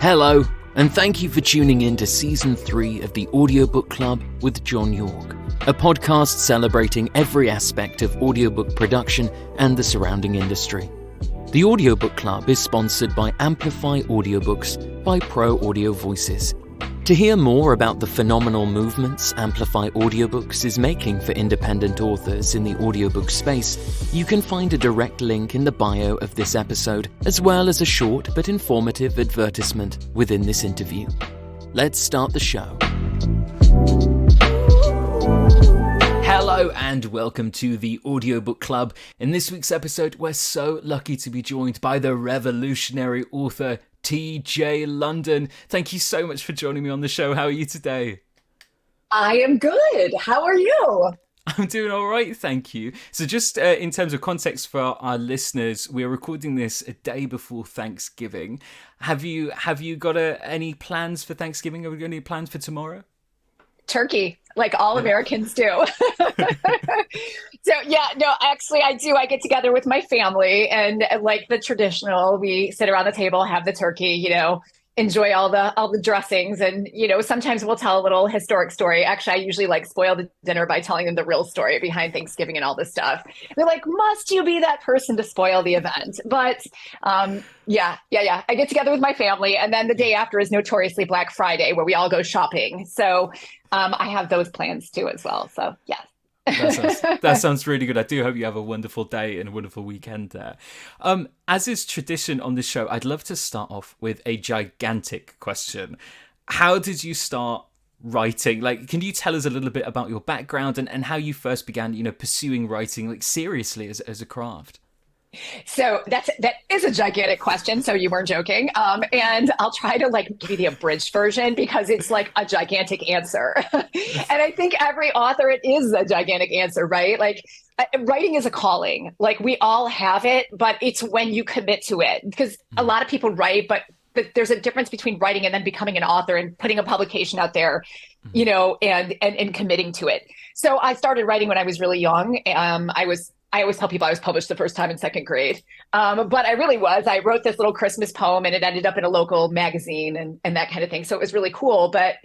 Hello, and thank you for tuning in to Season 3 of the Audiobook Club with John York, a podcast celebrating every aspect of audiobook production and the surrounding industry. The Audiobook Club is sponsored by Amplify Audiobooks by Pro Audio Voices. To hear more about the phenomenal movements Amplify Audiobooks is making for independent authors in the audiobook space, you can find a direct link in the bio of this episode, as well as a short but informative advertisement within this interview. Let's start the show. Hello and welcome to the Audiobook Club. In this week's episode, we're so lucky to be joined by the revolutionary author TJ London. Thank you so much for joining me on the show. How are you today? I am good. How are you? I'm doing all right, thank you. So just in terms of context for our listeners, we're recording this a day before Thanksgiving. Have you got any plans for Thanksgiving? Have we got any plans for tomorrow? Turkey, like all Americans do. So yeah, no, actually I do. I get together with my family and like the traditional, we sit around the table, have the turkey, enjoy all the dressings. And, sometimes we'll tell a little historic story. Actually, I usually like spoil the dinner by telling them the real story behind Thanksgiving and all this stuff. They're like, must you be that person to spoil the event? But yeah. I get together with my family. And then the day after is notoriously Black Friday, where we all go shopping. So I have those plans too as well. So yes. That sounds really good. I do hope you have a wonderful day and a wonderful weekend there. As is tradition on this show, I'd love to start off with a gigantic question. How did you start writing? Can you tell us a little bit about your background and how you first began, pursuing writing seriously as a craft? So that is a gigantic question. So you weren't joking. And I'll try to give you the abridged version because it's like a gigantic answer. And I think every author, it is a gigantic answer, right? Writing is a calling. We all have it, but it's when you commit to it, because a lot of people write, but there's a difference between writing and then becoming an author and putting a publication out there, and committing to it. So I started writing when I was really young. I always tell people I was published the first time in second grade. But I really was. I wrote this little Christmas poem and it ended up in a local magazine and that kind of thing. So it was really cool. But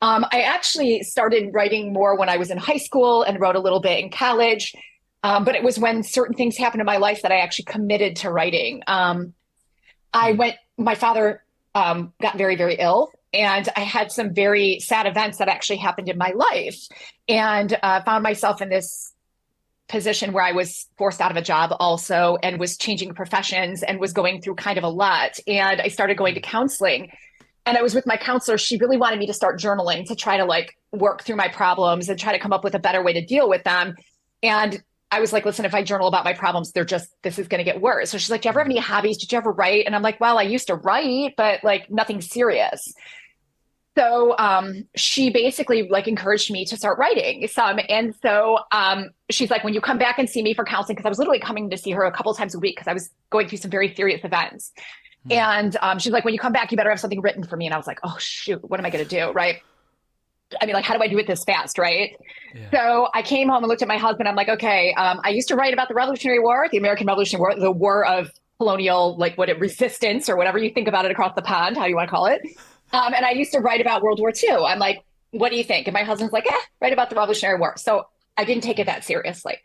I actually started writing more when I was in high school and wrote a little bit in college. But it was when certain things happened in my life that I actually committed to writing. My father got very, very ill. And I had some very sad events that actually happened in my life, and found myself in this position where I was forced out of a job also, and was changing professions and was going through kind of a lot. And I started going to counseling, and I was with my counselor. She really wanted me to start journaling to try to work through my problems and try to come up with a better way to deal with them. And I was like, listen, if I journal about my problems, this is going to get worse. So she's like, do you ever have any hobbies? Did you ever write? And I'm like, well, I used to write, but nothing serious. So she basically encouraged me to start writing some. And so she's like, when you come back and see me for counseling, because I was literally coming to see her a couple of times a week because I was going through some very serious events. And she's like, when you come back, you better have something written for me. And I was like, oh, shoot, what am I going to do? Right. I mean, how do I do it this fast? Right. Yeah. So I came home and looked at my husband. I'm like, okay, I used to write about the Revolutionary War, the American Revolutionary War, the war of colonial, resistance or whatever you think about it across the pond, how you want to call it. And I used to write about World War II. I'm like, what do you think? And my husband's like, write about the Revolutionary War. So I didn't take it that seriously.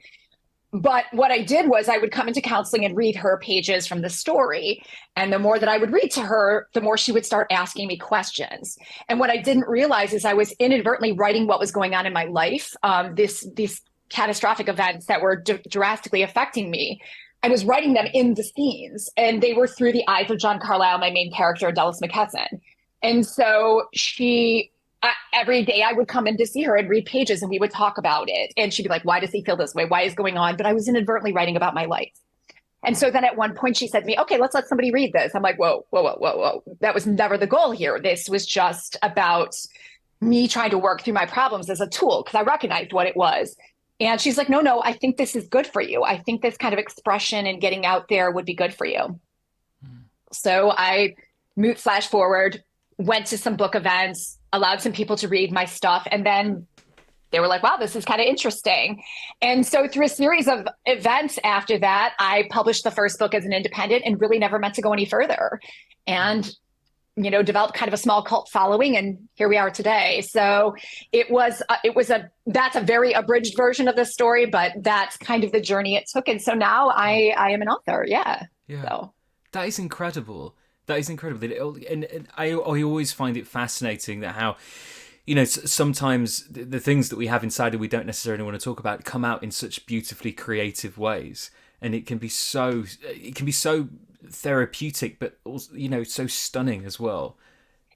But what I did was I would come into counseling and read her pages from the story. And the more that I would read to her, the more she would start asking me questions. And what I didn't realize is I was inadvertently writing what was going on in my life, these catastrophic events that were drastically affecting me. I was writing them in the scenes, and they were through the eyes of John Carlyle, my main character, Dallas McKesson. And so every day I would come in to see her and read pages, and we would talk about it. And she'd be like, why does he feel this way? Why is going on? But I was inadvertently writing about my life. And so then at one point she said to me, okay, let's let somebody read this. I'm like, whoa. That was never the goal here. This was just about me trying to work through my problems as a tool, because I recognized what it was. And she's like, no, I think this is good for you. I think this kind of expression and getting out there would be good for you. So I flash forward, went to some book events, allowed some people to read my stuff. And then they were like, wow, this is kind of interesting. And so through a series of events after that, I published the first book as an independent and really never meant to go any further. And developed kind of a small cult following, and here we are today. So that's a very abridged version of the story, but that's kind of the journey it took. And so now I am an author. Yeah. Yeah. So That is incredible. That is incredible. And I always find it fascinating that how, sometimes the things that we have inside and we don't necessarily want to talk about come out in such beautifully creative ways. And it can be so therapeutic, but also, so stunning as well.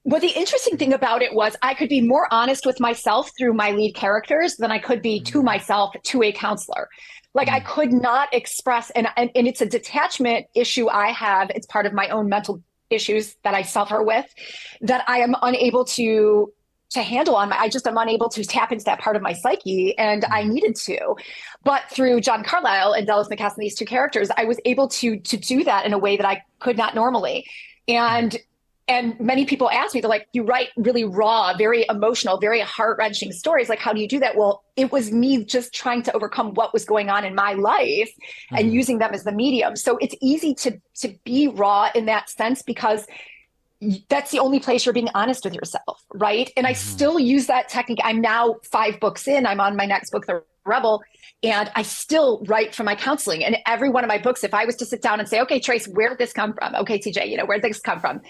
Well, the interesting thing about it was I could be more honest with myself through my lead characters than I could be to myself, to a counselor. Like I could not express, and it's a detachment issue I have. It's part of my own mental issues that I suffer with, that I am unable to handle on I just am unable to tap into that part of my psyche, and I needed to. But through John Carlyle and Dallas McCaslin, these two characters, I was able to do that in a way that I could not normally. And many people ask me, they're like, you write really raw, very emotional, very heart-wrenching stories. Like, how do you do that? Well, it was me just trying to overcome what was going on in my life and using them as the medium. So it's easy to be raw in that sense, because that's the only place you're being honest with yourself, right? And I still use that technique. I'm now 5 books in. I'm on my next book, The Rebel, and I still write from my counseling. And every one of my books, if I was to sit down and say, okay, Trace, where did this come from? Okay, TJ, where did this come from?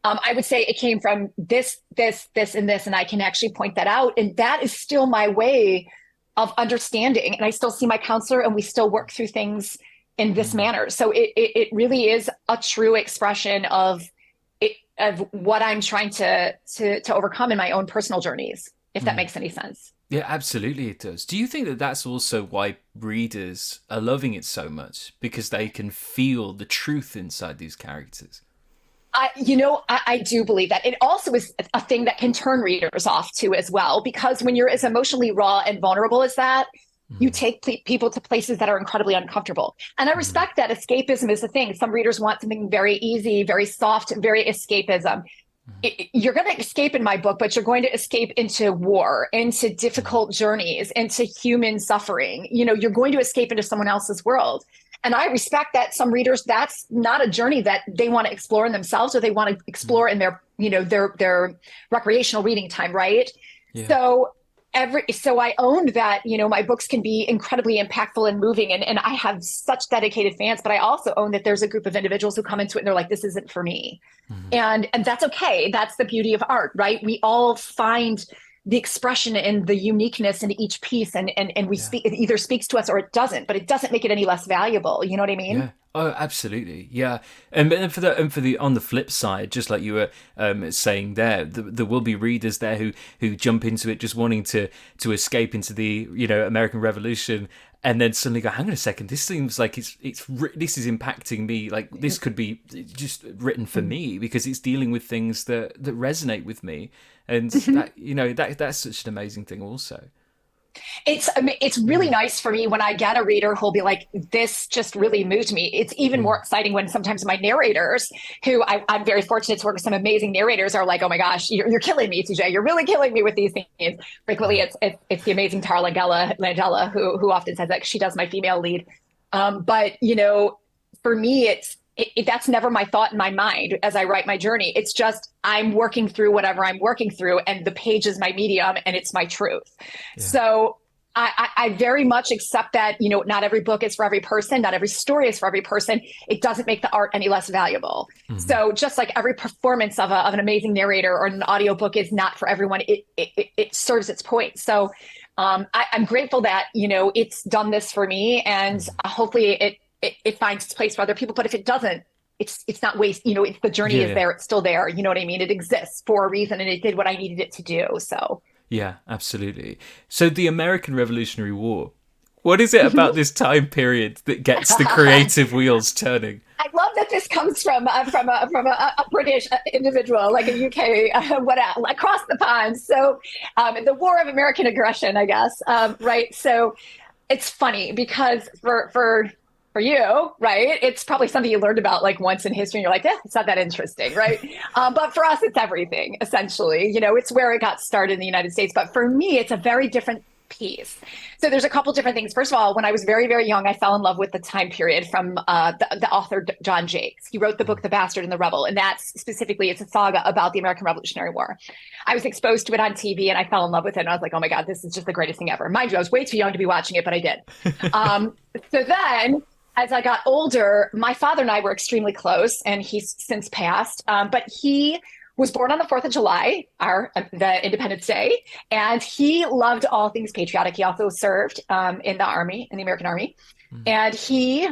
I would say it came from this, and this, and I can actually point that out. And that is still my way of understanding. And I still see my counselor, and we still work through things in this manner. So it really is a true expression of what I'm trying to overcome in my own personal journeys, if that makes any sense. Yeah, absolutely it does. Do you think that that's also why readers are loving it so much? Because they can feel the truth inside these characters? I do believe that. It also is a thing that can turn readers off too as well, because when you're as emotionally raw and vulnerable as that, you take people to places that are incredibly uncomfortable. And I respect that escapism is a thing. Some readers want something very easy, very soft, very escapism. You're going to escape in my book, but you're going to escape into war, into difficult journeys, into human suffering. You're going to escape into someone else's world. And I respect that some readers, that's not a journey that they want to explore in themselves, or they want to explore in their, their recreational reading time, right? Yeah. So I own that, my books can be incredibly impactful and moving, and I have such dedicated fans, but I also own that there's a group of individuals who come into it and they're like, this isn't for me. And that's okay. That's the beauty of art, right? We all find the expression and the uniqueness in each piece, and we speak, it either speaks to us or it doesn't, but it doesn't make it any less valuable. You know what I mean? Yeah. Oh, absolutely. Yeah. And on the flip side, just like you were saying there will be readers there who jump into it just wanting to escape into the, American Revolution, and then suddenly go, hang on a second, this seems like this is impacting me. Like this could be just written for me, because it's dealing with things that resonate with me. And that's such an amazing thing also. It's really nice for me when I get a reader who'll be like, this just really moved me. It's even more exciting when sometimes my narrators, who I'm very fortunate to work with some amazing narrators, are like, oh my gosh, you're killing me, TJ. You're really killing me with these things. Frequently it's the amazing Tara Langella who often says that. She does my female lead. But for me, that's never my thought in my mind as I write my journey. It's just I'm working through whatever I'm working through, and the page is my medium and it's my truth. Yeah. So I very much accept that, not every book is for every person. Not every story is for every person. It doesn't make the art any less valuable. So just like every performance of an amazing narrator or an audiobook is not for everyone, it serves its point. So I'm grateful that, it's done this for me, and hopefully it finds its place for other people. But if it doesn't, it's not waste. It's the journey is there. It's still there. You know what I mean? It exists for a reason, and it did what I needed it to do. So. Yeah, absolutely. So the American Revolutionary War, what is it about this time period that gets the creative wheels turning? I love that this comes from a British individual, like a UK, across the pond. So the War of American Aggression, I guess, right? So it's funny because for you, right, it's probably something you learned about like once in history, and you're like, it's not that interesting, right? But for us, it's everything, essentially. It's where it got started in the United States. But for me, it's a very different piece. So there's a couple different things. First of all, when I was very, very young, I fell in love with the time period from the author John Jakes. He wrote the book The Bastard and the Rebel, and that's specifically, it's a saga about the American Revolutionary War. I was exposed to it on TV and I fell in love with it. And I was like, oh my God, this is just the greatest thing ever. Mind you, I was way too young to be watching it, but I did. So then as I got older, my father and I were extremely close, and he's since passed, but he was born on the 4th of July, the Independence Day, and he loved all things patriotic. He also served in the Army, in the American Army. And he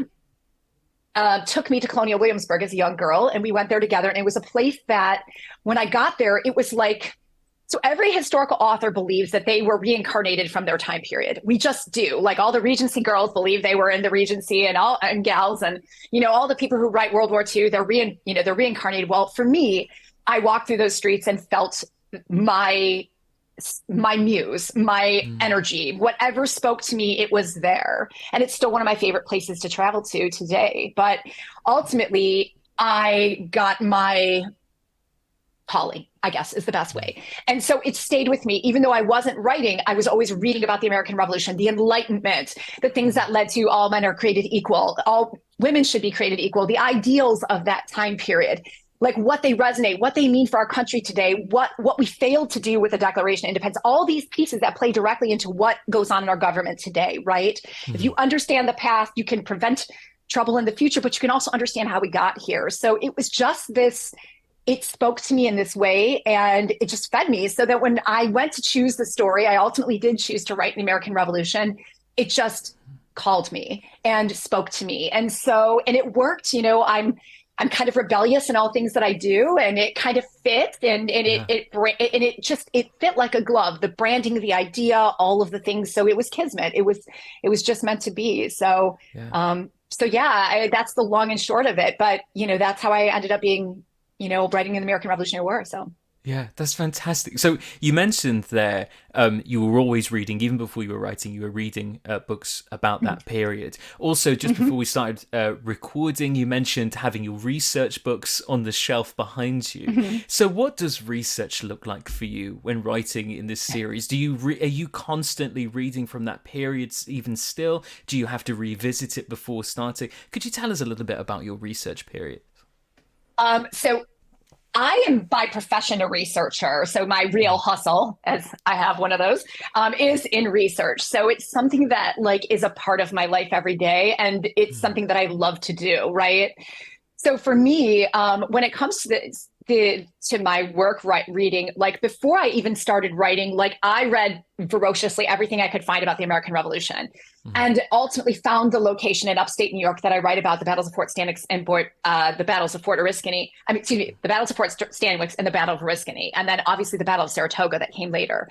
took me to Colonial Williamsburg as a young girl, and we went there together. And it was a place that when I got there, it was like, so every historical author believes that they were reincarnated from their time period. We just do. Like all the Regency girls believe they were in the Regency, and gals, and all the people who write World War II, they're reincarnated. Well, for me, I walked through those streets and felt my muse, my energy, whatever spoke to me, it was there. And it's still one of my favorite places to travel to today. But ultimately, I got my calling, I guess is the best way. And so it stayed with me. Even though I wasn't writing, I was always reading about the American Revolution, the Enlightenment, the things that led to all men are created equal, all women should be created equal, the ideals of that time period, like what they resonate, what they mean for our country today, what we failed to do with the Declaration of Independence, all these pieces that play directly into what goes on in our government today, right? If you understand the past, you can prevent trouble in the future, but you can also understand how we got here. So it was just this, it spoke to me in this way, and it just fed me, so that when I went to choose the story, I ultimately did choose to write the American Revolution. It just called me and spoke to me. And it worked. I'm kind of rebellious in all things that I do, and it kind of fit, and it fit like a glove. The branding, the idea, all of the things. So it was kismet. It was just meant to be. So, that's the long and short of it. But that's how I ended up being, writing in the American Revolutionary War. So. Yeah, that's fantastic. So you mentioned there you were always reading, even before you were writing, you were reading books about that period. Also, just before we started recording, you mentioned having your research books on the shelf behind you. So what does research look like for you when writing in this series? Are you constantly reading from that period even still? Do you have to revisit it before starting? Could you tell us a little bit about your research period? So I am by profession a researcher. So my real hustle, as I have one of those, is in research. So it's something that is a part of my life every day. And it's something that I love to do, right? So for me, when it comes to this, to my work reading, before I even started writing, I read voraciously everything I could find about the American Revolution, and ultimately found the location in upstate New York that I write about, the battles of Fort Stanwix and the battles of Fort Oriskany. The battles of Fort Stanwix and the Battle of Oriskany, and then obviously the Battle of Saratoga that came later.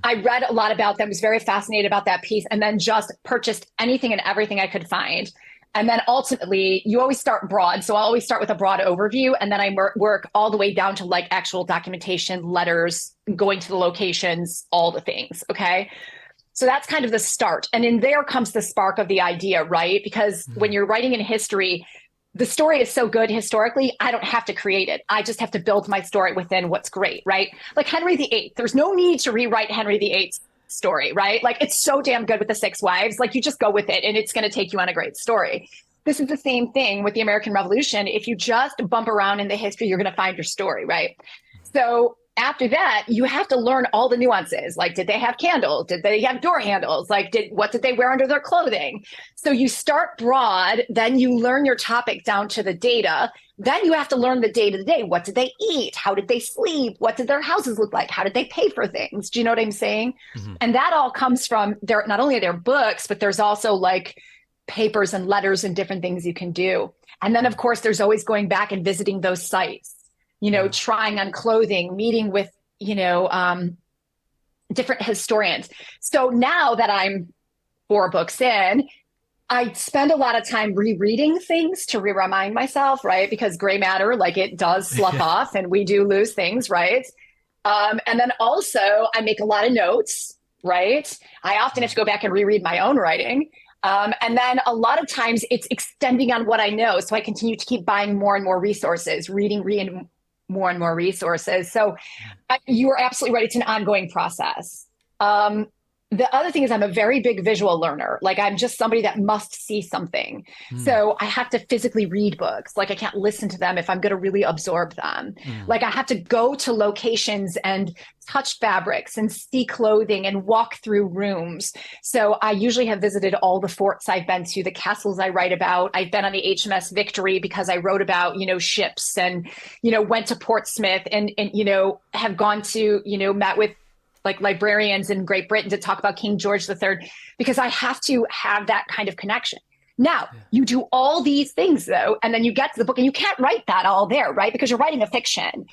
I read a lot about them, was very fascinated about that piece, and then just purchased anything and everything I could find. And then ultimately, you always start broad. So I always start with a broad overview, and then I work all the way down to actual documentation, letters, going to the locations, all the things. Okay. So that's kind of the start. And in there comes the spark of the idea, right? Because when you're writing in history, the story is so good historically, I don't have to create it. I just have to build my story within what's great, right? Like Henry VIII, there's no need to rewrite Henry VIII's story, right? It's so damn good with the 6 wives. You just go with it, and it's going to take you on a great story. This is the same thing with the American Revolution. If you just bump around in the history, you're going to find your story, right? So after that, you have to learn all the nuances. Did they have candles? Did they have door handles? What did they wear under their clothing? So you start broad, then you learn your topic down to the data. Then you have to learn the day to day. What did they eat? How did they sleep? What did their houses look like? How did they pay for things? Do you know what I'm saying? And that all comes from not only their books, but there's also papers and letters and different things you can do. And then, of course, there's always going back and visiting those sites, trying on clothing, meeting with, different historians. So now that I'm 4 books in, I spend a lot of time rereading things to remind myself, right? Because gray matter, it does slough off, and we do lose things, right? And then also I make a lot of notes, right? I often have to go back and reread my own writing. And then a lot of times it's extending on what I know. So I continue to keep buying more and more resources, reading more and more resources. So you are absolutely right. It's an ongoing process. The other thing is I'm a very big visual learner. Like I'm just somebody that must see something. So I have to physically read books. Like I can't listen to them if I'm going to really absorb them. Like I have to go to locations and touch fabrics and see clothing and walk through rooms. So I usually have visited all the forts I've been to, the castles I write about. I've been on the HMS Victory because I wrote about, ships and, went to Portsmouth and have gone to, met with like librarians in Great Britain to talk about King George III, because I have to have that kind of connection. Now, you do all these things though, and then you get to the book and you can't write that all there, right? Because you're writing a fiction.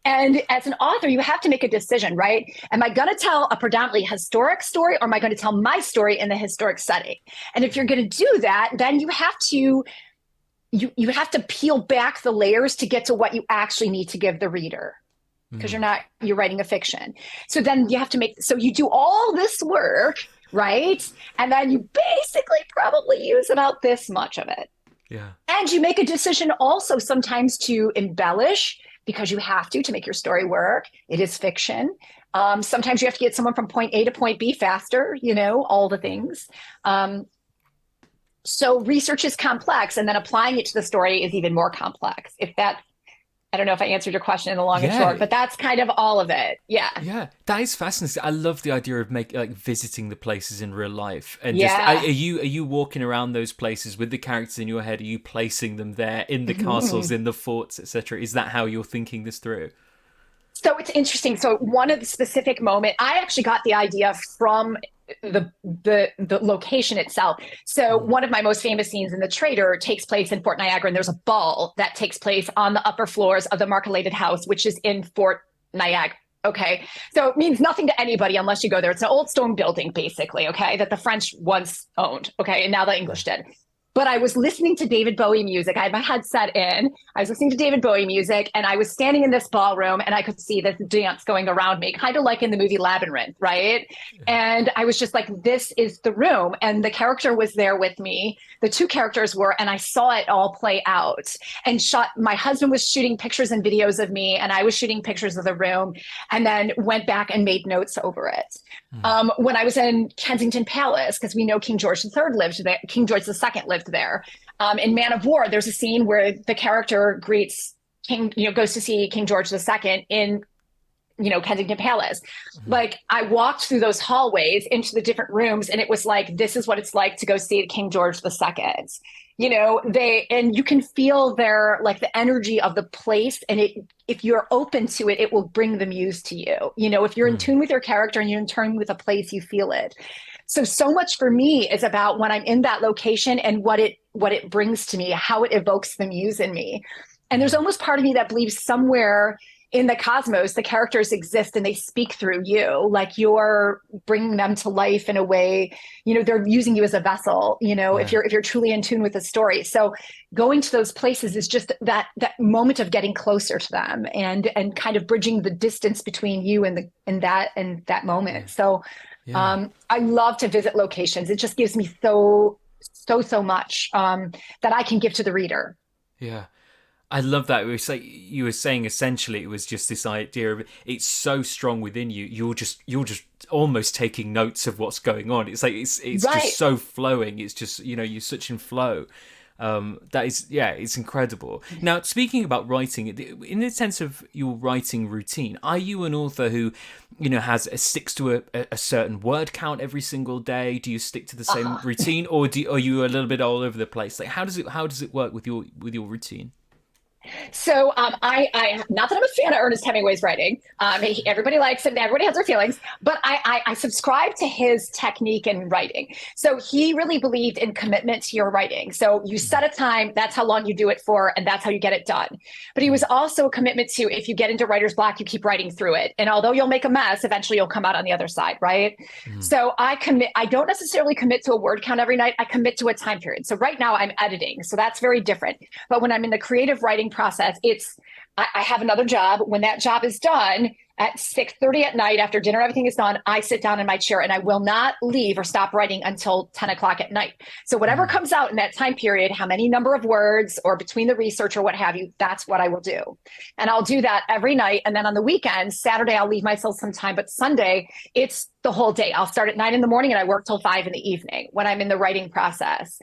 And as an author, you have to make a decision, right? Am I going to tell a predominantly historic story, or am I going to tell my story in the historic setting? And if you're going to do that, then you have to peel back the layers to get to what you actually need to give the reader, because you're writing a fiction. So then you have to you do all this work, right? And then you basically probably use about this much of it. Yeah. And you make a decision also sometimes to embellish, because you have to make your story work. It is fiction. Sometimes you have to get someone from point A to point B faster, all the things. So research is complex, and then applying it to the story is even more complex. I don't know if I answered your question in the long and short, but that's kind of all of it. Yeah. Yeah. That is fascinating. I love the idea of visiting the places in real life. And are you walking around those places with the characters in your head? Are you placing them there in the castles, in the forts, etc.? Is that how you're thinking this through? So it's interesting. So one of the specific moment, I actually got the idea from the location itself. So one of my most famous scenes in The Traitor takes place in Fort Niagara, and there's a ball that takes place on the upper floors of the Marcoleted House, which is in Fort Niagara. Okay. So it means nothing to anybody unless you go there. It's an old stone building, basically. Okay. That the French once owned. Okay. And now the English did. But I was listening to David Bowie music. I had my headset in. I was listening to David Bowie music, and I was standing in this ballroom, and I could see this dance going around me, kind of like in the movie Labyrinth, right? And I was just like, this is the room. And the character was there with me. The two characters were, and I saw it all play out. And my husband was shooting pictures and videos of me, and I was shooting pictures of the room, and then went back and made notes over it. When I was in Kensington Palace, because we know King George III lived there, King George II lived there. In Man of War, there's a scene where the character greets goes to see King George II in, Kensington Palace. Like I walked through those hallways into the different rooms, and it was like, this is what it's like to go see King George II. And you can feel the energy of the place, and if you're open to it, it will bring the muse to you. If you're in tune with your character and you're in tune with a place, you feel it. So much for me is about when I'm in that location and what it brings to me, how it evokes the muse in me. And there's almost part of me that believes somewhere in the cosmos, the characters exist and they speak through you, like you're bringing them to life in a way, they're using you as a vessel, if you're truly in tune with the story. So going to those places is just that moment of getting closer to them and kind of bridging the distance between you and that moment. So I love to visit locations. It just gives me so much that I can give to the reader. Yeah. I love that. It was like you were saying, essentially, it was just this idea of it's so strong within you. You're just almost taking notes of what's going on. It's like it's right. Just so flowing. It's just you're such in flow. That is, it's incredible. Now, speaking about writing, in the sense of your writing routine, are you an author who sticks to a certain word count every single day? Do you stick to the same routine, or are you a little bit all over the place? Like, how does it work with your routine? So I not that I'm a fan of Ernest Hemingway's writing. Everybody likes it and everybody has their feelings, but I subscribe to his technique in writing. So he really believed in commitment to your writing. So you set a time, that's how long you do it for, and that's how you get it done. But he was also a commitment to, if you get into writer's block, you keep writing through it. And although you'll make a mess, eventually you'll come out on the other side, right? So I don't necessarily commit to a word count every night. I commit to a time period. So right now I'm editing. So that's very different. But when I'm in the creative writing process, I have another job. When that job is done at 6:30 at night, after dinner, everything is done, I sit down in my chair and I will not leave or stop writing until 10 o'clock at night. So whatever comes out in that time period, how many number of words or between the research or what have you, that's what I will do. And I'll do that every night. And then on the weekends, Saturday, I'll leave myself some time, but Sunday, it's the whole day. I'll start at 9 in the morning and I work till 5 in the evening when I'm in the writing process.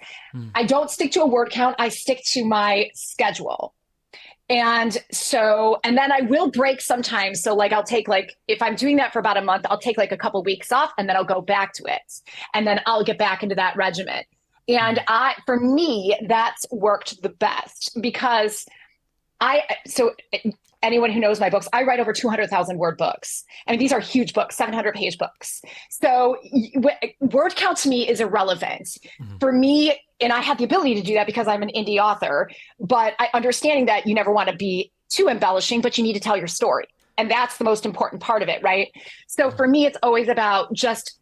I don't stick to a word count. I stick to my schedule. And then I will break sometimes. So like, I'll take if I'm doing that for about a month, I'll take a couple of weeks off and then I'll go back to it. And then I'll get back into that regimen. And for me, that's worked the best because anyone who knows my books, I write over 200,000 word books. I mean, these are huge books, 700-page books. So word count to me is irrelevant. For me, and I have the ability to do that because I'm an indie author, but understanding that you never want to be too embellishing, but you need to tell your story. And that's the most important part of it, right? So for me, it's always about just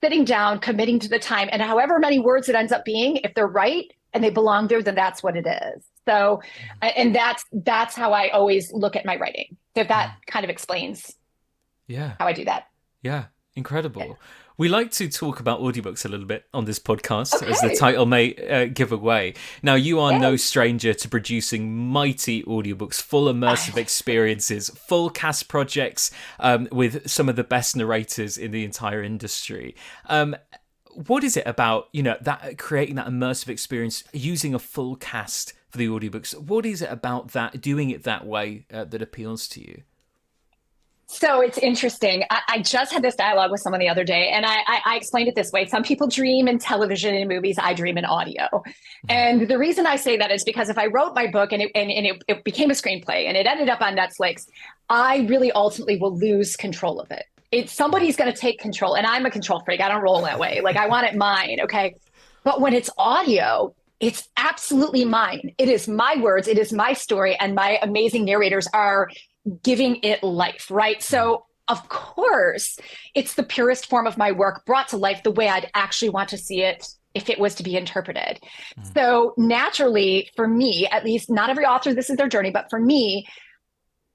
sitting down, committing to the time, and however many words it ends up being, if they're right and they belong there, then that's what it is. So, and that's how I always look at my writing. So if that kind of explains how I do that. Yeah, incredible. We like to talk about audiobooks a little bit on this podcast, as the title may give away. Now, you are no stranger to producing mighty audiobooks, full immersive experiences, full cast projects with some of the best narrators in the entire industry. What is it about, that creating that immersive experience, using a full cast for the audiobooks? What is it about that, doing it that way, that appeals to you? So it's interesting. I just had this dialogue with someone the other day, and I explained it this way. Some people dream in television and movies. I dream in audio. And the reason I say that is because if I wrote my book and it became a screenplay and it ended up on Netflix, I really ultimately will lose control of it. Somebody's going to take control, and I'm a control freak. I don't roll that way. I want it mine. Okay. But when it's audio, it's absolutely mine. It is my words. It is my story. And my amazing narrators are giving it life, right? So of course, it's the purest form of my work brought to life the way I'd actually want to see it if it was to be interpreted. So naturally, for me, at least, not every author, this is their journey, but for me,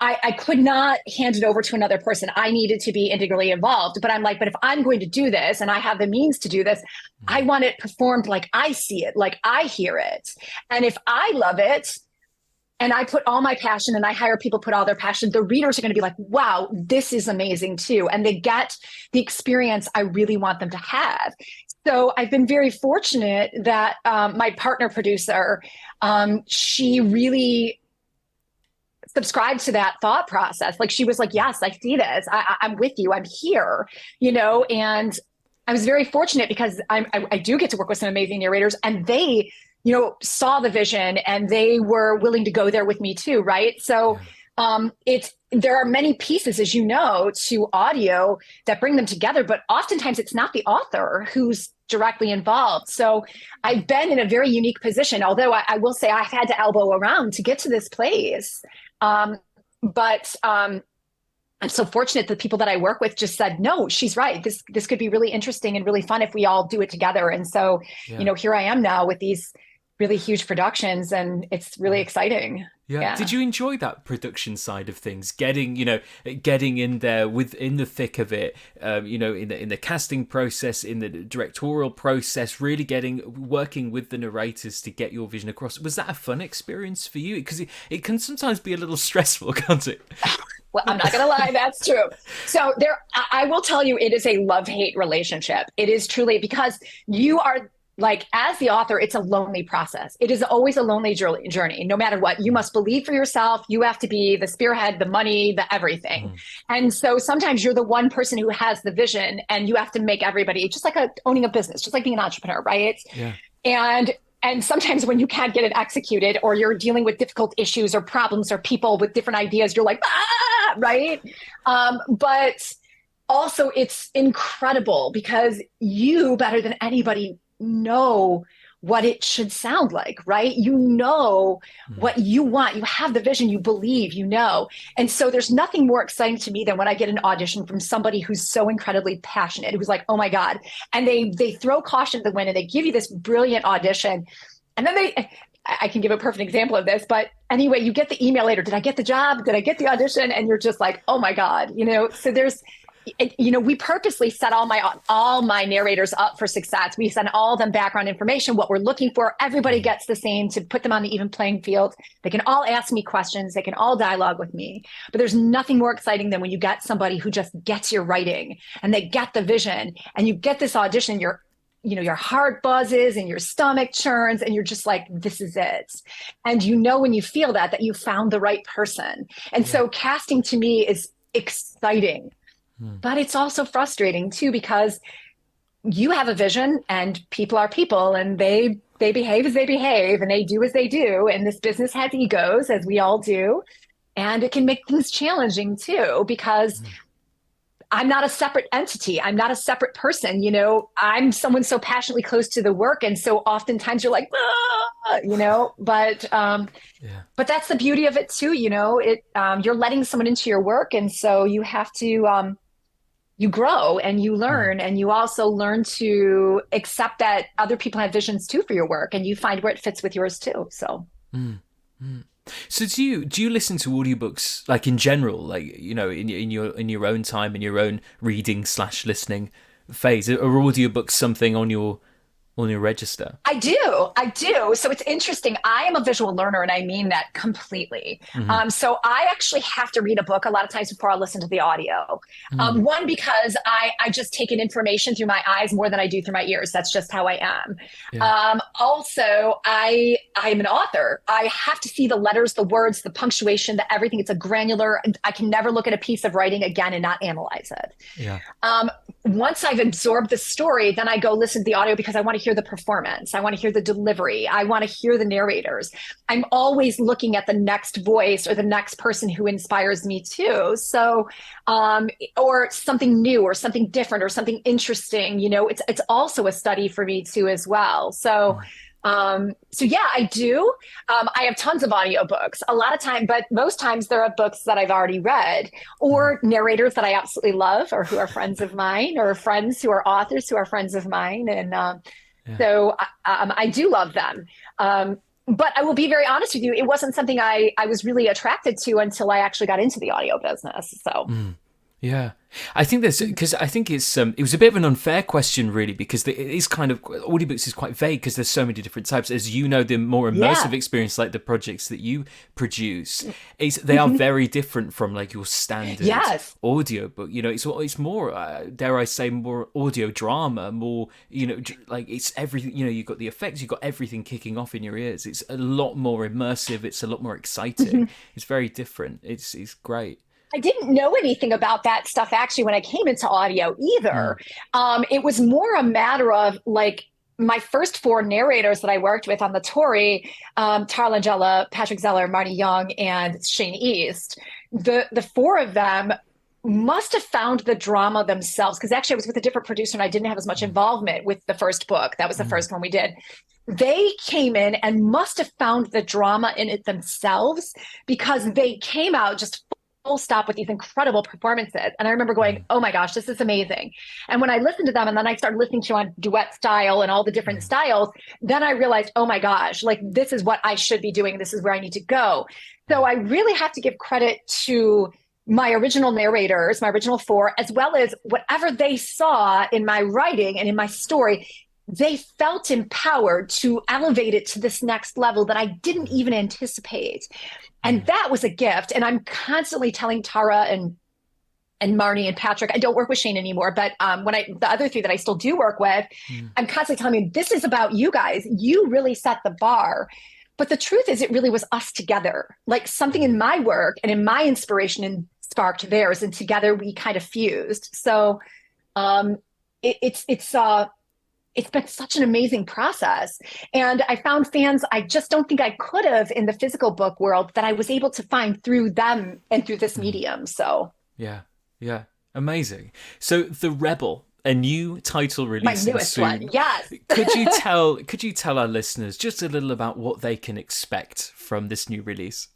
I could not hand it over to another person. I needed to be integrally involved. But I'm but if I'm going to do this and I have the means to do this, I want it performed like I see it, like I hear it. And if I love it, and I put all my passion and I hire people put all their passion, the readers are going to be like, wow, this is amazing too. And they get the experience I really want them to have. So I've been very fortunate that my partner producer, she really subscribed to that thought process. She was like, yes, I see this. I'm with you. I'm here, and I was very fortunate because I do get to work with some amazing narrators, and they saw the vision and they were willing to go there with me too. Right. So there are many pieces, as you know, to audio that bring them together, but oftentimes it's not the author who's directly involved. So I've been in a very unique position, although I will say I've had to elbow around to get to this place. But I'm so fortunate that the people that I work with just said, no, she's right. This could be really interesting and really fun if we all do it together. And so, here I am now with these really huge productions, and it's really exciting. Yeah. Did you enjoy that production side of things? Getting in there within the thick of it, in the casting process, in the directorial process, really working with the narrators to get your vision across. Was that a fun experience for you? Because it can sometimes be a little stressful, can't it? Well, I'm not going to lie. That's true. So I will tell you, it is a love-hate relationship. It is truly, because you are, as the author, it's a lonely process. It is always a lonely journey, no matter what. You must believe for yourself. You have to be the spearhead, the money, the everything. And so sometimes you're the one person who has the vision, and you have to make everybody, just like owning a business, just like being an entrepreneur, right? Yeah. And sometimes when you can't get it executed, or you're dealing with difficult issues or problems or people with different ideas, you're like, right? But also it's incredible because you, better than anybody, know what it should sound like, right? You know what you want. You have the vision, you believe, And so there's nothing more exciting to me than when I get an audition from somebody who's so incredibly passionate, who's like, oh my God. And they throw caution to the wind and they give you this brilliant audition. And then I can give a perfect example of this, but anyway, you get the email later. Did I get the job? Did I get the audition? And you're just like, oh my God, so we purposely set all my narrators up for success. We send all them background information, what we're looking for. Everybody gets the same to put them on the even playing field. They can all ask me questions. They can all dialogue with me. But there's nothing more exciting than when you get somebody who just gets your writing and they get the vision and you get this audition, your heart buzzes and your stomach churns and you're just like, this is it. And when you feel that you found the right person. And so casting to me is exciting. But it's also frustrating too, because you have a vision and people are people and they behave as they behave and they do as they do. And this business has egos, as we all do. And it can make things challenging too, because I'm not a separate entity. I'm not a separate person. I'm someone so passionately close to the work. And so oftentimes you're like, but that's the beauty of it too. You're letting someone into your work. And so you have to, you grow and you learn, and you also learn to accept that other people have visions too for your work, and you find where it fits with yours too. So. So do you listen to audiobooks like in general, like in your own time, in your own reading / listening phase? Are audiobooks something on your register? I do. So it's interesting. I am a visual learner, and I mean that completely. So I actually have to read a book a lot of times before I listen to the audio. One, because I just take in information through my eyes more than I do through my ears. That's just how I am. Yeah. Also, I'm an author. I have to see the letters, the words, the punctuation, the everything. It's a granular. I can never look at a piece of writing again and not analyze it. Yeah. Once I've absorbed the story, then I go listen to the audio because I want to hear the performance. I want to hear the delivery. I want to hear the narrators. I'm always looking at the next voice or the next person who inspires me too. So, or something new or something different or something interesting, it's also a study for me too as well. So, yeah, I do. I have tons of audiobooks a lot of time, but most times there are books that I've already read or narrators that I absolutely love or who are friends of mine or friends who are authors who are friends of mine. And so I do love them. But I will be very honest with you. It wasn't something I was really attracted to until I actually got into the audio business. So. Yeah, I think because I think it was a bit of an unfair question really, because it is kind of, audiobooks is quite vague because there's so many different types. As you know, the more immersive experience, like the projects that you produce, they are very different from like your standard audiobook. It's more, dare I say, more audio drama, more, like it's everything, you've got the effects, you've got everything kicking off in your ears. It's a lot more immersive. It's a lot more exciting. It's very different. It's great. I didn't know anything about that stuff actually when I came into audio either. It was more a matter of like my first 4 narrators that I worked with on the Tory, Tara Langella, Patrick Zeller, Marty Young, and Shane East. The 4 of them must have found the drama themselves, because actually I was with a different producer and I didn't have as much involvement with the first book. That was the first one we did. They came in and must have found the drama in it themselves, because they came out just full stop with these incredible performances. And I remember going, oh my gosh, this is amazing. And when I listened to them and then I started listening to on duet style and all the different styles, then I realized, oh my gosh, like this is what I should be doing. This is where I need to go. So I really have to give credit to my original narrators, my original 4, as well as whatever they saw in my writing and in my story. They felt empowered to elevate it to this next level that I didn't even anticipate. And that was a gift. And I'm constantly telling Tara and Marnie and Patrick, I don't work with Shane anymore, but the other 3 that I still do work with, I'm constantly telling them, this is about you guys. You really set the bar. But the truth is, it really was us together. Like something in my work and in my inspiration and sparked theirs, and together we kind of fused. So it's been such an amazing process. And I found fans I just don't think I could have in the physical book world that I was able to find through them and through this medium. So yeah, amazing. So The Rebel, a new title releasing my newest soon. One, yes. Could you tell our listeners just a little about what they can expect from this new release?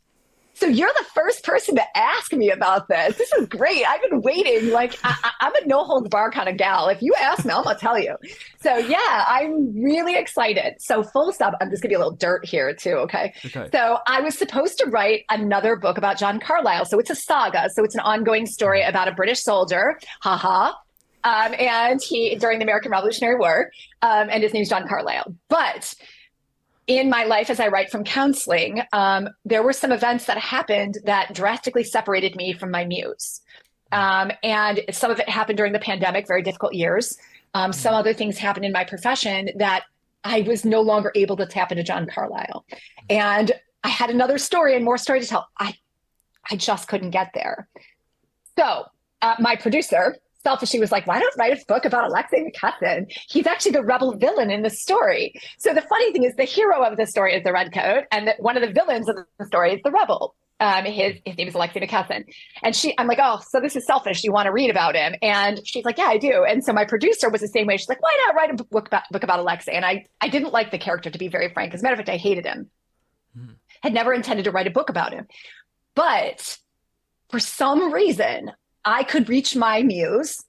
So you're the first person to ask me about this. This is great. I've been waiting. Like I'm a no holds bar kind of gal. If you ask me, I'm gonna tell you. So yeah, I'm really excited. So full stop. I'm just gonna be a little dirt here too. Okay. Okay. So I was supposed to write another book about John Carlyle. So it's a saga. So it's an ongoing story about a British soldier. Haha. And he during the American Revolutionary War. And his name's John Carlyle. But in my life, as I write from counseling, there were some events that happened that drastically separated me from my muse. And some of it happened during the pandemic, very difficult years. Some other things happened in my profession that I was no longer able to tap into John Carlyle. And I had another story and more story to tell. I just couldn't get there. So my producer, selfishly was like, why don't write a book about Alexei McKesson? He's actually the rebel villain in the story. So the funny thing is the hero of the story is the redcoat, and one of the villains of the story is the rebel. His name is Alexei McKesson. And I'm like, oh, so this is selfish. You want to read about him? And she's like, yeah, I do. And so my producer was the same way. She's like, why not write a book about Alexei? And I didn't like the character, to be very frank. As a matter of fact, I hated him. Had never intended to write a book about him. But for some reason, I could reach my muse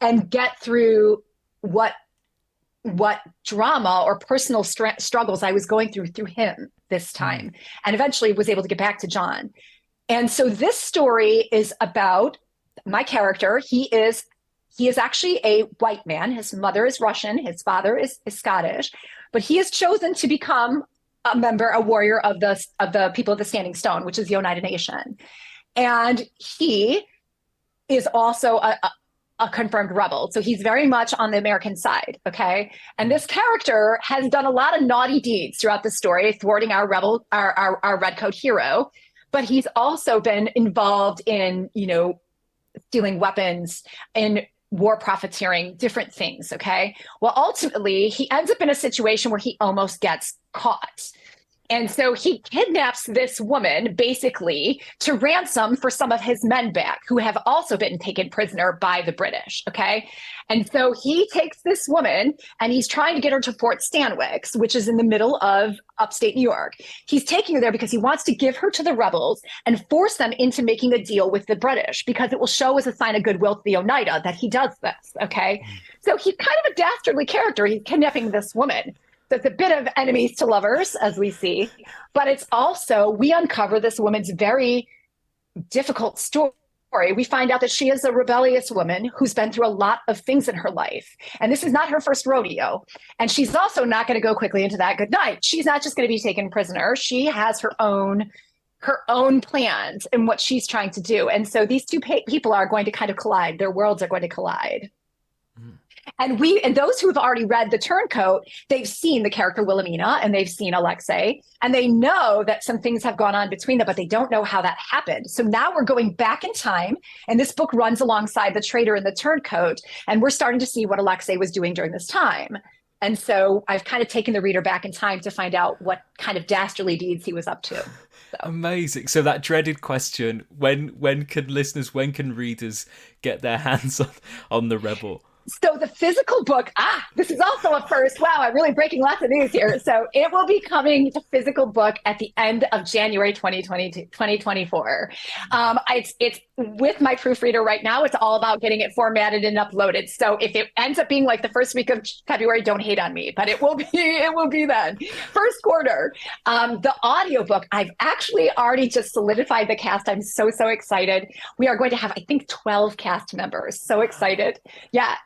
and get through what drama or personal struggles I was going through him this time, and eventually was able to get back to John. And so this story is about my character. He is actually a white man. His mother is Russian. His father is Scottish, but he has chosen to become a warrior of the people of the Standing Stone, which is the Oneida Nation. And he is also a confirmed rebel. So he's very much on the American side, okay? And this character has done a lot of naughty deeds throughout the story, thwarting our redcoat hero. But he's also been involved in, stealing weapons and war profiteering, different things, okay? Well, ultimately, he ends up in a situation where he almost gets caught. And so he kidnaps this woman basically to ransom for some of his men back who have also been taken prisoner by the British. Okay. And so he takes this woman and he's trying to get her to Fort Stanwix, which is in the middle of upstate New York. He's taking her there because he wants to give her to the rebels and force them into making a deal with the British, because it will show as a sign of goodwill to the Oneida that he does this. Okay. So he's kind of a dastardly character. He's kidnapping this woman. So it's a bit of enemies to lovers, as we see, but it's also, we uncover this woman's very difficult story. We find out that she is a rebellious woman who's been through a lot of things in her life. And this is not her first rodeo. And she's also not going to go quickly into that good night. She's not just going to be taken prisoner. She has her own plans and what she's trying to do. And so these two people are going to kind of collide. Their worlds are going to collide. And those who have already read The Turncoat, they've seen the character Wilhelmina and they've seen Alexei, and they know that some things have gone on between them, but they don't know how that happened. So now we're going back in time, and this book runs alongside The Traitor in the Turncoat, and we're starting to see what Alexei was doing during this time. And so I've kind of taken the reader back in time to find out what kind of dastardly deeds he was up to. So. Amazing. So that dreaded question, when can readers get their hands on the Rebel? So the physical book, this is also a first. Wow, I'm really breaking lots of news here. So it will be coming to physical book at the end of January 2024. It's with my proofreader right now. It's all about getting it formatted and uploaded. So if it ends up being like the first week of February, don't hate on me, but it will be then. First quarter. The audiobook, I've actually already just solidified the cast. I'm so excited. We are going to have, I think, 12 cast members. So excited. Yeah.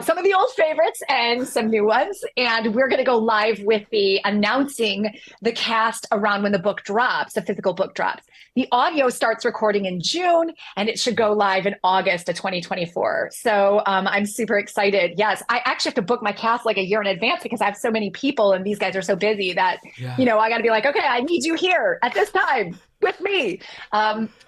Some of the old favorites and some new ones. And we're going to go live with the announcing the cast around when the book drops, the physical book drops. The audio starts recording in June, and it should go live in August of 2024. So I'm super excited. Yes, I actually have to book my cast like a year in advance because I have so many people and these guys are so busy that, I got to be like, okay, I need you here at this time with me.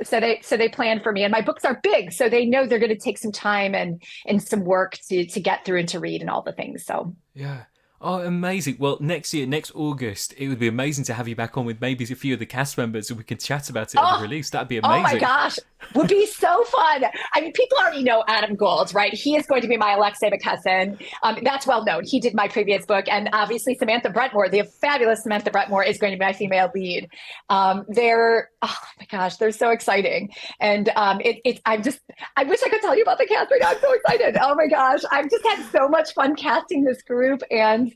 So they plan for me, and my books are big, so they know they're going to take some time and some work to get through and to read and all the things. So yeah. Oh, amazing. Well, next August, it would be amazing to have you back on with maybe a few of the cast members and we can chat about it at the release. That'd be amazing. Oh my gosh. Would be so fun. I mean, people already know Adam Gold, right? He is going to be my Alexei McCusson. That's well known. He did my previous book. And obviously Samantha Brentmore, the fabulous Samantha Brentmore, is going to be my female lead. They're, oh my gosh, they're so exciting. And I wish I could tell you about the cast right now. I'm so excited. Oh my gosh. I've just had so much fun casting this group. And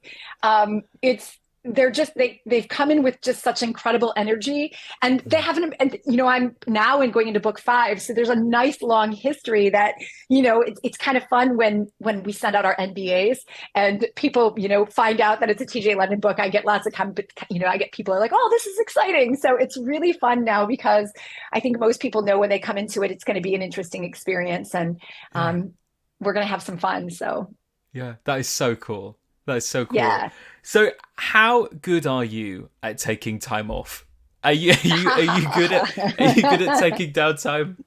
they've come in with just such incredible energy, and they haven't, and I'm now going into book 5, so there's a nice long history that it's kind of fun when we send out our NDAs and people find out that it's a TJ London book. I get lots of I get people are like, oh, this is exciting. So it's really fun now, because I think most people know when they come into it, it's going to be an interesting experience, and we're going to have some fun. So yeah, that is so cool. That's so cool. Yeah. So how good are you at taking time off? Are you good at taking downtime?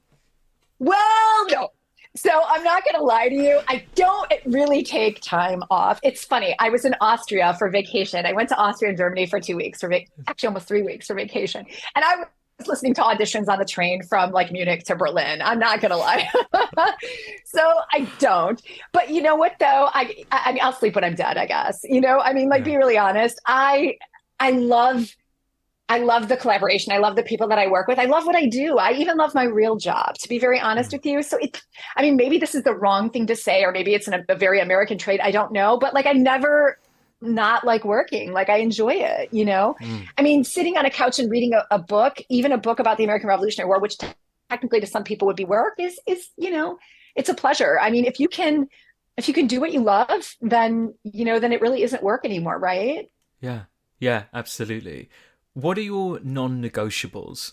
Well, no. So I'm not going to lie to you. I don't really take time off. It's funny. I was in Austria for vacation. I went to Austria and Germany for 2 weeks, actually almost 3 weeks for vacation. And I was listening to auditions on the train from like Munich to Berlin. I'm not going to lie. So I don't. But you know what, though? I mean, I'll sleep when I'm dead, I guess. Be really honest. I love the collaboration. I love the people that I work with. I love what I do. I even love my real job, to be very honest with you. So maybe this is the wrong thing to say, or maybe it's a very American trait. I don't know. But like, I never not like working. Like, I enjoy it, I mean, sitting on a couch and reading a book, even a book about the American Revolutionary War, which technically to some people would be work, is it's a pleasure. I mean, if you can do what you love, then it really isn't work anymore, right? Yeah, absolutely. What are your non-negotiables?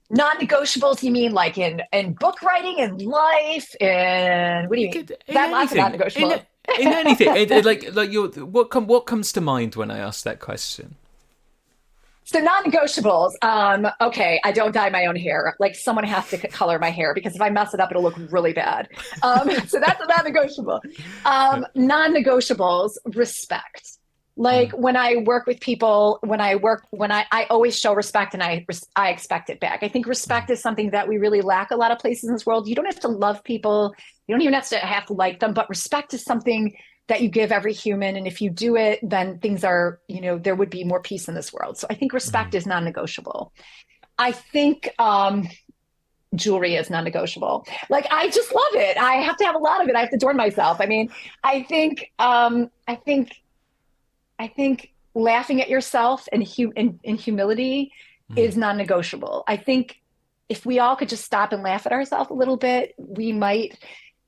Non-negotiables, you mean like in book writing, in life, and what do you mean? Lots of non-negotiable. In anything, what comes to mind when I ask that question? So non-negotiables. Okay, I don't dye my own hair. Like, someone has to color my hair, because if I mess it up, it'll look really bad. So that's a non-negotiable. Non-negotiables: respect. Like, when I work with people, I always show respect, and I expect it back. I think respect is something that we really lack a lot of places in this world. You don't have to love people. You don't even have to like them, but respect is something that you give every human. And if you do it, then things are, there would be more peace in this world. So I think respect is non-negotiable. I think, jewelry is non-negotiable. Like, I just love it. I have to have a lot of it. I have to adorn myself. I mean, I think laughing at yourself and humility is non-negotiable. I think if we all could just stop and laugh at ourselves a little bit, we might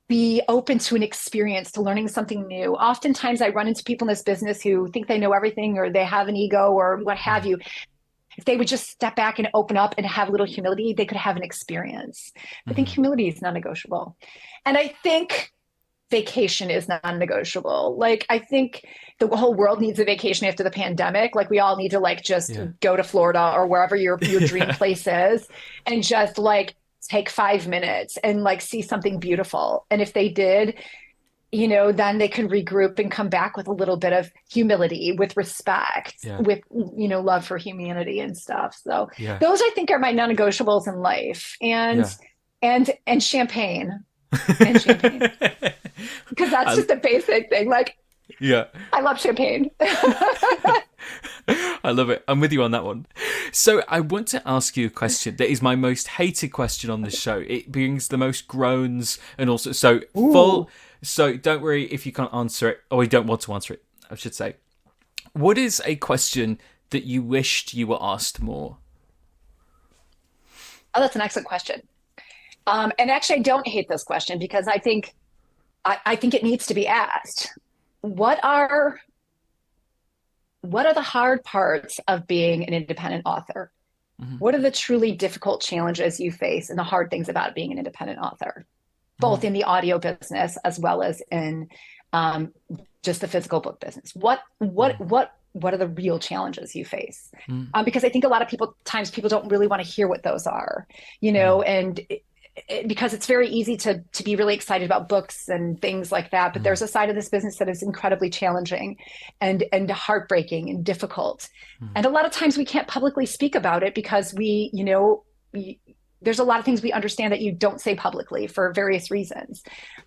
be open to an experience, to learning something new. Oftentimes I run into people in this business who think they know everything, or they have an ego, or what have you. If they would just step back and open up and have a little humility, they could have an experience. I think humility is non-negotiable. And I think vacation is non-negotiable. Like, I think the whole world needs a vacation after the pandemic. Like, we all need to go to Florida or wherever your dream place is, and just take 5 minutes and see something beautiful. And if they did, then they can regroup and come back with a little bit of humility, with respect, with, love for humanity and stuff. So those, I think, are my non-negotiables in life. And champagne. And champagne. Because that's just a basic thing. I love champagne. I love it. I'm with you on that one. So I want to ask you a question that is my most hated question on the show. It brings the most groans, and also so don't worry if you can't answer it, or you don't want to answer it, I should say. What is a question that you wished you were asked more? Oh, that's an excellent question. And actually, I don't hate this question, because I think it needs to be asked. What are the hard parts of being an independent author? Mm-hmm. What are the truly difficult challenges you face, and the hard things about being an independent author, both in the audio business as well as in just the physical book business? What are the real challenges you face? Because I think a lot of people don't really want to hear what those are, and because it's very easy to be really excited about books and things like that, but there's a side of this business that is incredibly challenging and heartbreaking and difficult. And a lot of times we can't publicly speak about it, because we there's a lot of things we understand that you don't say publicly for various reasons.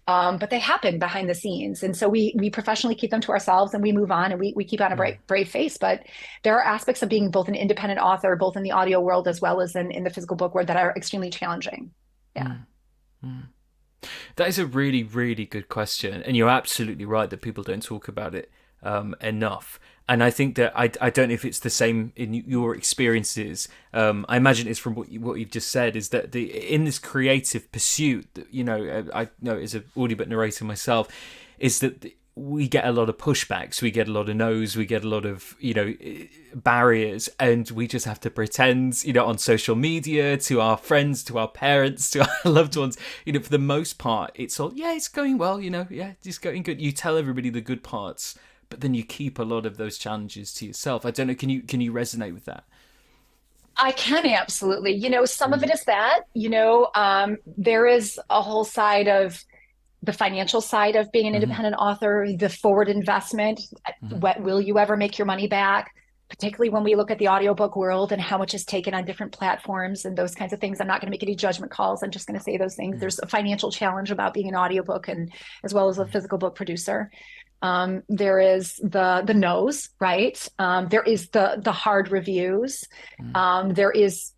But they happen behind the scenes. And so we professionally keep them to ourselves, and we move on, and we keep on a brave face. But there are aspects of being both an independent author, both in the audio world as well as in the physical book world, that are extremely challenging. Yeah. That is a really, really good question. And you're absolutely right that people don't talk about it enough. And I think that I don't know if it's the same in your experiences. I imagine it's from what you've just said, is that in this creative pursuit, I know as an audiobook narrator myself, is that we get a lot of pushbacks, we get a lot of no's, we get a lot of barriers, and we just have to pretend on social media, to our friends, to our parents, to our loved ones, for the most part it's all it's going well, it's going good. You tell everybody the good parts, but then you keep a lot of those challenges to yourself. I don't know, can you resonate with that? I can, absolutely. Some of it is that, there is a whole side of the financial side of being an independent author, the forward investment. What will you ever make your money back? Particularly when we look at the audiobook world and how much is taken on different platforms and those kinds of things. I'm not going to make any judgment calls. I'm just going to say those things. There's a financial challenge about being an audiobook, and as well as a physical book producer. There is the no's, right? There is the hard reviews. There is,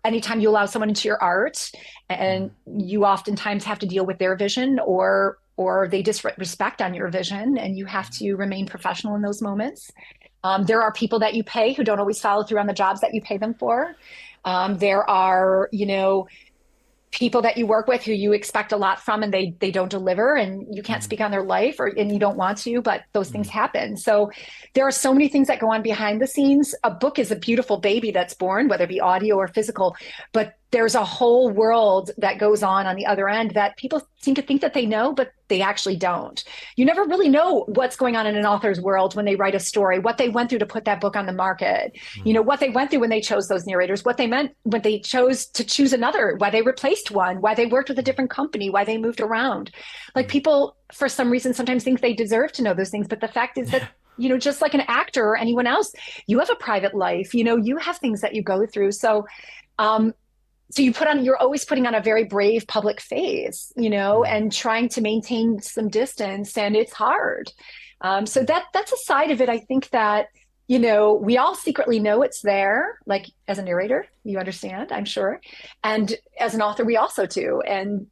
anytime you allow someone into your art, and you oftentimes have to deal with their vision, or they disrespect on your vision, and you have to remain professional in those moments. There are people that you pay who don't always follow through on the jobs that you pay them for. There are, people that you work with who you expect a lot from, and they don't deliver, and you can't speak on their life, and you don't want to, but those things happen. So there are so many things that go on behind the scenes. A book is a beautiful baby that's born, whether it be audio or physical, but there's a whole world that goes on the other end that people seem to think that they know, but they actually don't. You never really know what's going on in an author's world when they write a story, what they went through to put that book on the market, what they went through when they chose those narrators, what they meant when they chose to choose another, why they replaced one, why they worked with a different company, why they moved around. Like, people, for some reason, sometimes think they deserve to know those things. But the fact is that, just like an actor or anyone else, you have a private life, you have things that you go through. So, you're always putting on a very brave public face, and trying to maintain some distance, and it's hard. So that's a side of it. I think that, we all secretly know it's there. Like, as a narrator, you understand, I'm sure. And as an author, we also do. And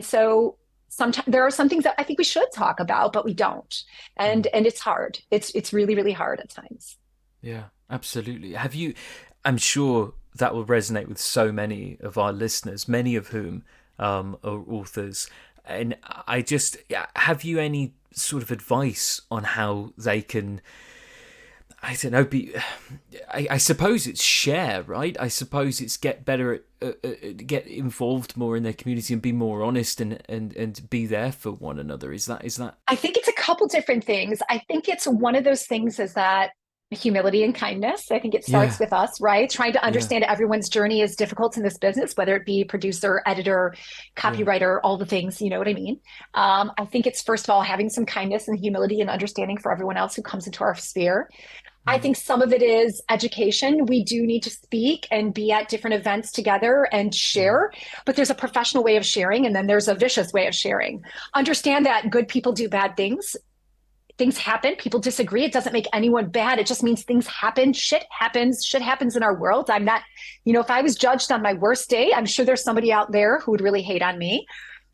so sometimes there are some things that I think we should talk about, but we don't. And it's hard. It's really, really hard at times. Yeah, absolutely. I'm sure that will resonate with so many of our listeners, many of whom are authors. And have you any sort of advice on how they can, I don't know, I suppose it's share, right? I suppose it's get better at, get involved more in their community and be more honest and be there for one another. Is that? I think it's a couple different things. I think it's one of those things is that humility and kindness. I think it starts with us, right? Trying to understand everyone's journey is difficult in this business, whether it be producer, editor, copywriter, all the things, you know what I mean? I think it's, first of all, having some kindness and humility and understanding for everyone else who comes into our sphere. I think some of it is education. We do need to speak and be at different events together and share, but there's a professional way of sharing, and then there's a vicious way of sharing. Understand that good people do bad things. Things happen. People disagree. It doesn't make anyone bad. It just means things happen. Shit happens. Shit happens in our world. I'm not, if I was judged on my worst day, I'm sure there's somebody out there who would really hate on me.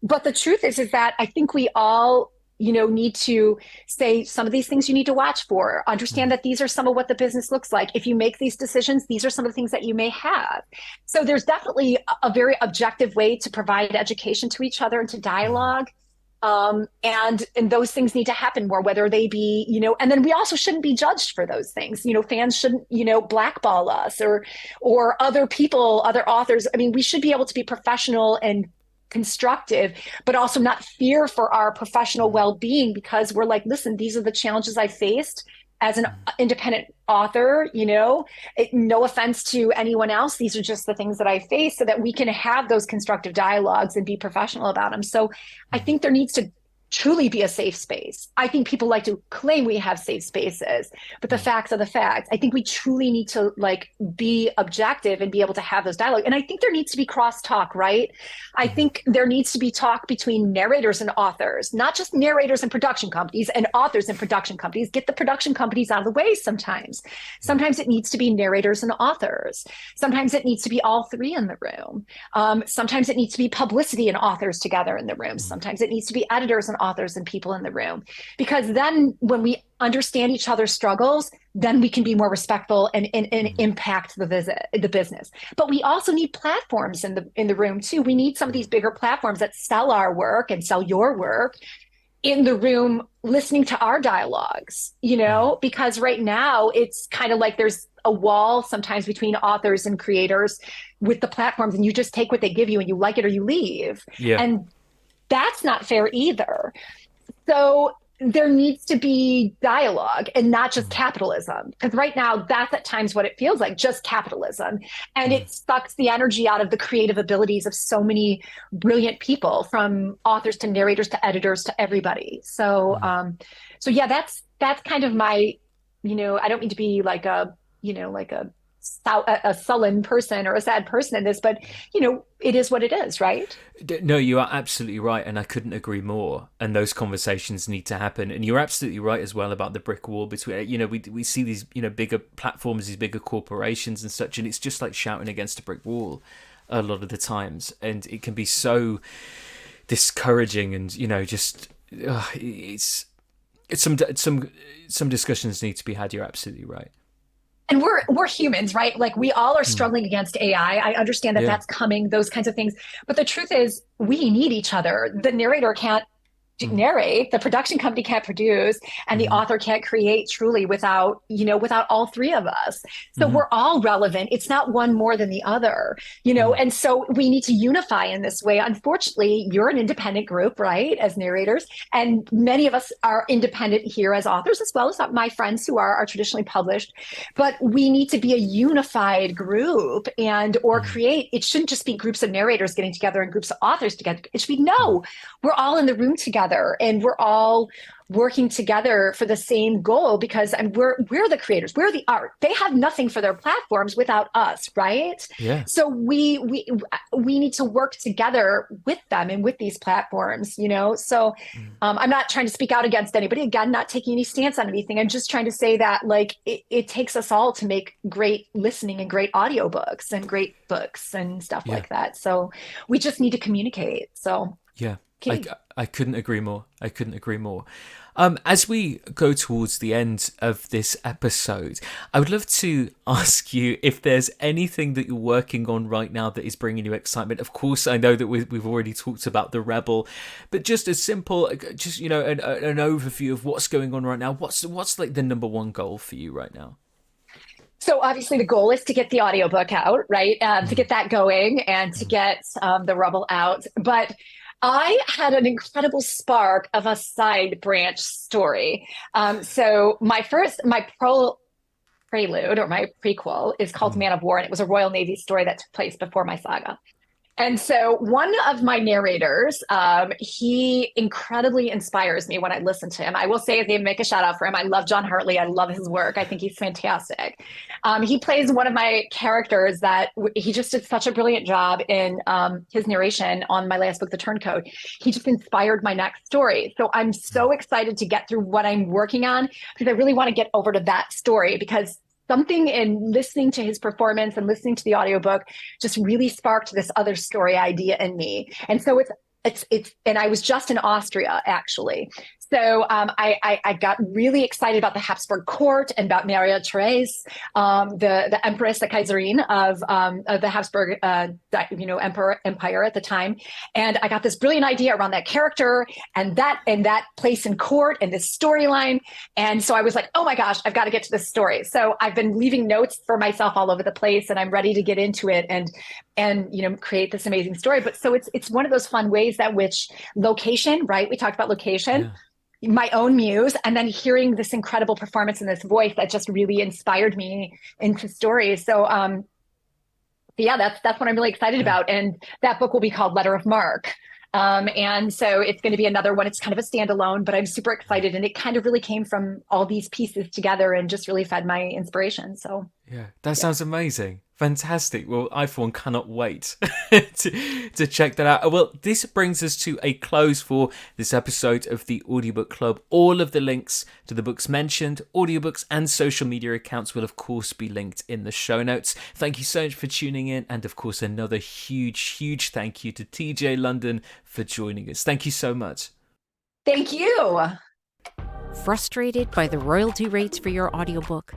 But the truth is that I think we all, need to say some of these things you need to watch for. Understand that these are some of what the business looks like. If you make these decisions, these are some of the things that you may have. So there's definitely a very objective way to provide education to each other and to dialogue. And those things need to happen more, whether they be, and then we also shouldn't be judged for those things. Fans shouldn't, blackball us or other people, other authors. I mean, we should be able to be professional and constructive, but also not fear for our professional well-being, because we're like, listen, these are the challenges I faced as an independent author, no offense to anyone else. These are just the things that I face, so that we can have those constructive dialogues and be professional about them. So I think there needs to truly be a safe space. I think people like to claim we have safe spaces, but the facts are the facts. I think we truly need to like be objective and be able to have those dialogue. And I think there needs to be crosstalk, right? I think there needs to be talk between narrators and authors, not just narrators and production companies and authors and production companies. Get the production companies out of the way sometimes. Sometimes it needs to be narrators and authors. Sometimes it needs to be all three in the room. Sometimes it needs to be publicity and authors together in the room. Sometimes it needs to be editors and authors and people in the room, because then when we understand each other's struggles, then we can be more respectful and impact the business. But we also need platforms in the room too. We need some of these bigger platforms that sell our work and sell your work in the room, listening to our dialogues, you know, because right now it's kind of like there's a wall sometimes between authors and creators with the platforms, and you just take what they give you and you like it or you leave. And that's not fair either. So there needs to be dialogue and not just capitalism, because right now that's at times what it feels like, just capitalism. And it sucks the energy out of the creative abilities of so many brilliant people, from authors to narrators to editors to everybody. So, so yeah, that's kind of my, you know, I don't mean to be like a, you know, like a sullen person or a sad person in this, but you know, it is what it is, right? No, you are absolutely right, and I couldn't agree more. And those conversations need to happen. And you're absolutely right as well about the brick wall between, you know, we see these, you know, bigger platforms, these bigger corporations and such, and it's just like shouting against a brick wall a lot of the times, and it can be so discouraging. And you know, just it's some discussions need to be had. You're absolutely right. And we're humans, right? Like we all are struggling against AI. I understand that that's coming, those kinds of things. But the truth is, we need each other. The narrator can't narrate, the production company can't produce, and the author can't create truly without, you know, without all three of us. So we're all relevant. It's not one more than the other, you know, and so we need to unify in this way. Unfortunately, you're an independent group, right, as narrators, and many of us are independent here as authors, as well as my friends who are traditionally published. But we need to be a unified group and or create, it shouldn't just be groups of narrators getting together and groups of authors together. It should be, no, we're all in the room together. And we're all working together for the same goal, because we're the creators, we're the art. They have nothing for their platforms without us, right? Yeah. So we need to work together with them and with these platforms, you know. So I'm not trying to speak out against anybody. Again, not taking any stance on anything. I'm just trying to say that like it takes us all to make great listening and great audiobooks and great books and stuff like that. So we just need to communicate. So yeah. I couldn't agree more. I couldn't agree more. As we go towards the end of this episode, I would love to ask you if there's anything that you're working on right now that is bringing you excitement. Of course, I know that we've already talked about The Rebel, but just as simple, just, you know, an overview of what's going on right now. What's like the number one goal for you right now? So obviously the goal is to get the audiobook out, right? To get that going and to get The Rebel out. But I had an incredible spark of a side branch story. So my prelude or my prequel is called Man of War, and it was a Royal Navy story that took place before my saga. And so one of my narrators, he incredibly inspires me when I listen to him. I will say, if they make a shout out for him, I love John Hartley. I love his work. I think he's fantastic. He plays one of my characters that he just did such a brilliant job in his narration on my last book, The Turncoat. He just inspired my next story. So I'm so excited to get through what I'm working on, because I really want to get over to that story, because something in listening to his performance and listening to the audiobook just really sparked this other story idea in me. And so it's and I was just in Austria, actually. So I got really excited about the Habsburg court and about Maria Therese, the Empress, the Kaiserin of the Habsburg, empire at the time. And I got this brilliant idea around that character and that place in court and this storyline. And so I was like, oh my gosh, I've got to get to this story. So I've been leaving notes for myself all over the place, and I'm ready to get into it and create this amazing story. But so it's one of those fun ways that which location, right? We talked about location. Yeah. My own muse, and then hearing this incredible performance in this voice that just really inspired me into stories. So yeah, that's what I'm really excited about. And that book will be called Letter of Marque. And so it's going to be another one. It's kind of a standalone, but I'm super excited. And it kind of really came from all these pieces together and just really fed my inspiration. So yeah, that sounds amazing. Fantastic. Well, I for one cannot wait to check that out. Well, this brings us to a close for this episode of the Audiobook Club. All of the links to the books mentioned, audiobooks and social media accounts will of course be linked in the show notes. Thank you so much for tuning in, and of course another huge thank you to TJ London for joining us. Thank you so much. thank you. Frustrated by the royalty rates for your audiobook?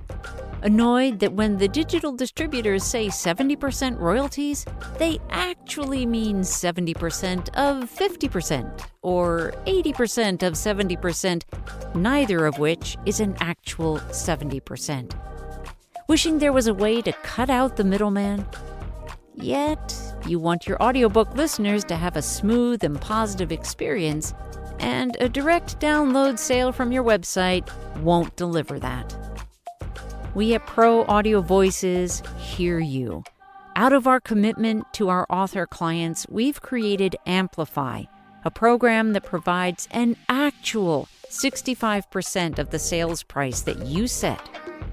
Annoyed that when the digital distributors say 70% royalties, they actually mean 70% of 50% or 80% of 70%, neither of which is an actual 70%. Wishing there was a way to cut out the middleman? Yet, you want your audiobook listeners to have a smooth and positive experience, and a direct download sale from your website won't deliver that. We at Pro Audio Voices hear you. Out of our commitment to our author clients, we've created Amplify, a program that provides an actual 65% of the sales price that you set,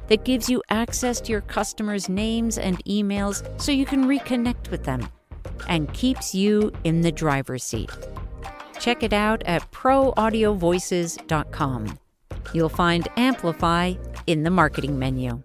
that gives you access to your customers' names and emails so you can reconnect with them, and keeps you in the driver's seat. Check it out at proaudiovoices.com. You'll find Amplify in the marketing menu.